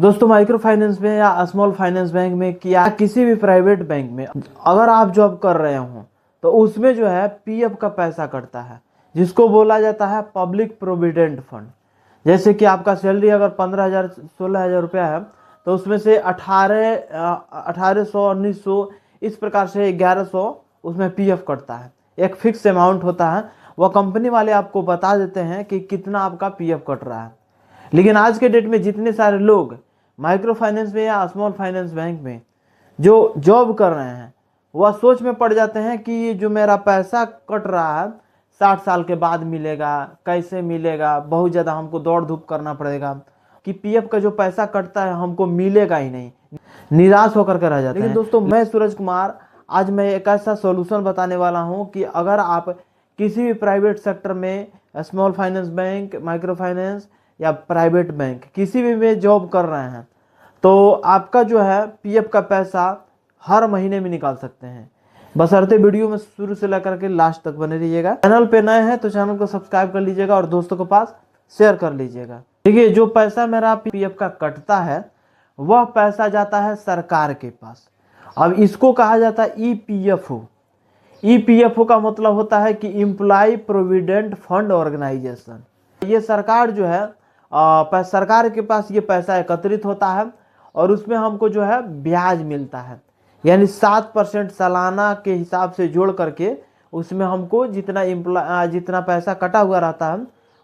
दोस्तों micro finance में या स्मॉल फाइनेंस बैंक में या किसी भी प्राइवेट बैंक में अगर आप जॉब कर रहे हो तो उसमें जो है पीएफ का पैसा कटता है, जिसको बोला जाता है पब्लिक प्रोविडेंट फंड। जैसे कि आपका सैलरी अगर 15,000 16,000 रुपया है तो उसमें से 1800 1900 इस प्रकार से 1100 उसमें पीएफ कटता है। एक फिक्स अमाउंट होता है, वह कंपनी वाले आपको बता देते हैं कि कितना आपका पीएफ कट रहा है। लेकिन आज के डेट में जितने सारे लोग माइक्रो फाइनेंस में या स्मॉल फाइनेंस बैंक में जो जॉब कर रहे हैं वह सोच में पड़ जाते हैं कि ये जो मेरा पैसा कट रहा है 60 साल के बाद मिलेगा, कैसे मिलेगा, बहुत ज़्यादा हमको दौड़ धूप करना पड़ेगा कि पीएफ का जो पैसा कटता है हमको मिलेगा ही नहीं, निराश होकर के रह जाते हैं। लेकिन दोस्तों मैं सूरज कुमार आज मैं एक ऐसा सॉल्यूशन बताने वाला हूं कि अगर आप किसी भी प्राइवेट सेक्टर में small finance bank, micro finance या प्राइवेट बैंक किसी भी में जॉब कर रहे हैं तो आपका जो है पीएफ का पैसा हर महीने में निकाल सकते हैं। बशर्ते वीडियो में शुरू से लेकर के लास्ट तक बने रहिएगा। चैनल पे नए हैं तो चैनल को सब्सक्राइब कर लीजिएगा और दोस्तों के पास शेयर कर लीजिएगा। देखिए जो पैसा मेरा पीएफ का कटता है वह पैसा जाता है सरकार के पास। अब इसको कहा जाता है ईपीएफओ। ईपीएफओ का मतलब होता है कि एम्प्लॉय प्रोविडेंट फंड ऑर्गेनाइजेशन। ये सरकार जो है सरकार के पास ये पैसा एकत्रित होता है और उसमें हमको जो है ब्याज मिलता है, यानी 7% सालाना के हिसाब से जोड़ करके उसमें हमको जितना पैसा कटा हुआ रहता है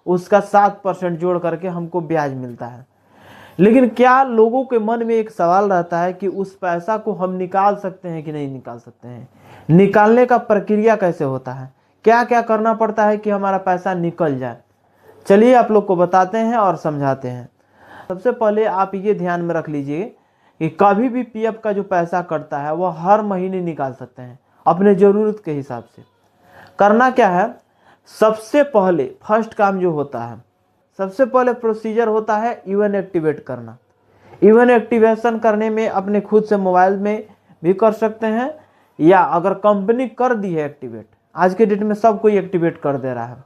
उसका 7% जोड़ करके हमको ब्याज मिलता है। लेकिन क्या लोगों के मन में एक सवाल रहता है कि उस पैसा को हम निकाल सकते हैं कि नहीं निकाल सकते हैं। निकालने का प्रक्रिया कैसे होता है, क्या क्या करना पड़ता है कि हमारा पैसा निकल जाए, चलिए आप लोग को बताते हैं और समझाते हैं। सबसे पहले आप ये ध्यान में रख लीजिए कि कभी भी पीएफ का जो पैसा कटता है वह हर महीने निकाल सकते हैं अपने ज़रूरत के हिसाब से। करना क्या है, सबसे पहले फर्स्ट काम जो होता है, सबसे पहले प्रोसीजर होता है इवन एक्टिवेट करना। इवन एक्टिवेशन करने में अपने खुद से मोबाइल में भी कर सकते हैं या अगर कंपनी कर दी है एक्टिवेट, आज के डेट में सब कोई एक्टिवेट कर दे रहा है।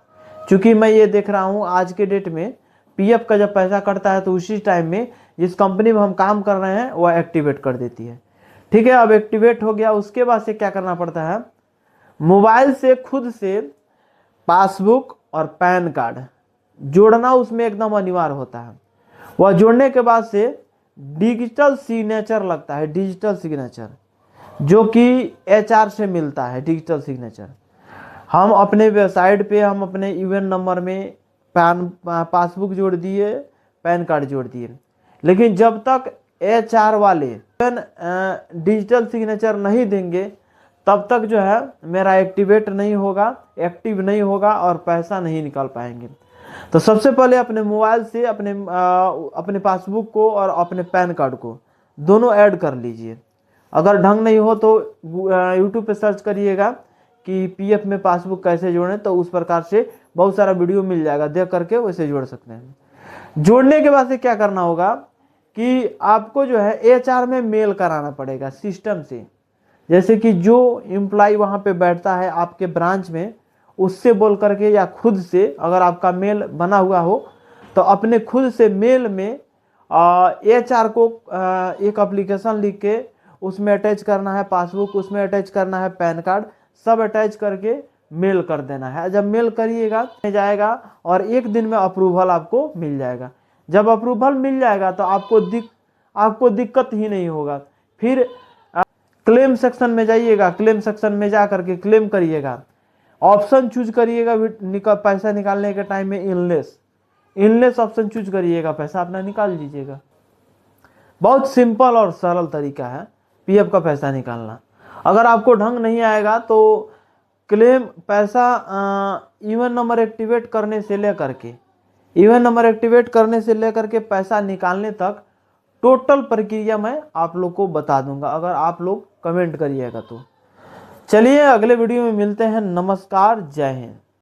क्योंकि मैं ये देख रहा हूँ आज के डेट में पीएफ का जब पैसा कटता है तो उसी टाइम में जिस कंपनी में हम काम कर रहे हैं वह एक्टिवेट कर देती है। ठीक है, अब एक्टिवेट हो गया, उसके बाद से क्या करना पड़ता है, मोबाइल से खुद से पासबुक और पैन कार्ड जोड़ना उसमें एकदम अनिवार्य होता है। वह जोड़ने के बाद से डिजिटल सिग्नेचर लगता है, डिजिटल सिग्नेचर जो कि एचआर से मिलता है। डिजिटल सिग्नेचर हम अपने वेबसाइट पे हम अपने यूएन नंबर में पासबुक जोड़ दिए, पैन कार्ड जोड़ दिए, लेकिन जब तक एचआर वाले डिजिटल सिग्नेचर नहीं देंगे तब तक जो है मेरा एक्टिवेट नहीं होगा, एक्टिव नहीं होगा और पैसा नहीं निकाल पाएंगे। तो सबसे पहले अपने मोबाइल से अपने पासबुक को और अपने पैन कार्ड को दोनों ऐड कर लीजिए। अगर ढंग नहीं हो तो यूट्यूब पे सर्च करिएगा कि पीएफ में पासबुक कैसे जोड़ें, तो उस प्रकार से बहुत सारा वीडियो मिल जाएगा, देख करके वैसे जोड़ सकते हैं। जोड़ने के बाद से क्या करना होगा कि आपको जो है एचआर में मेल कराना पड़ेगा सिस्टम से। जैसे कि जो एम्प्लॉय वहाँ पे बैठता है आपके ब्रांच में, उससे बोल करके या खुद से, अगर आपका मेल बना हुआ हो तो अपने खुद से मेल में एचआर को एक एप्लीकेशन लिख के उसमें अटैच करना है पासबुक, उसमें अटैच करना है पैन कार्ड, सब अटैच करके मेल कर देना है। जब मेल करिएगा जाएगा और एक दिन में अप्रूवल आपको मिल जाएगा। जब अप्रूवल मिल जाएगा तो आपको दिक्कत ही नहीं होगा। फिर क्लेम सेक्शन में जाइएगा, क्लेम सेक्शन में जा करके क्लेम करिएगा, ऑप्शन चूज करिएगा पैसा निकालने के टाइम में इनलेस ऑप्शन चूज करिएगा, पैसा अपना निकाल लीजिएगा। बहुत सिंपल और सरल तरीका है पीएफ का पैसा निकालना। अगर आपको ढंग नहीं आएगा तो क्लेम पैसा इवन नंबर एक्टिवेट करने से लेकर के पैसा निकालने तक टोटल प्रक्रिया मैं आप लोग को बता दूंगा, अगर आप लोग कमेंट करिएगा तो। चलिए अगले वीडियो में मिलते हैं। नमस्कार, जय हिंद।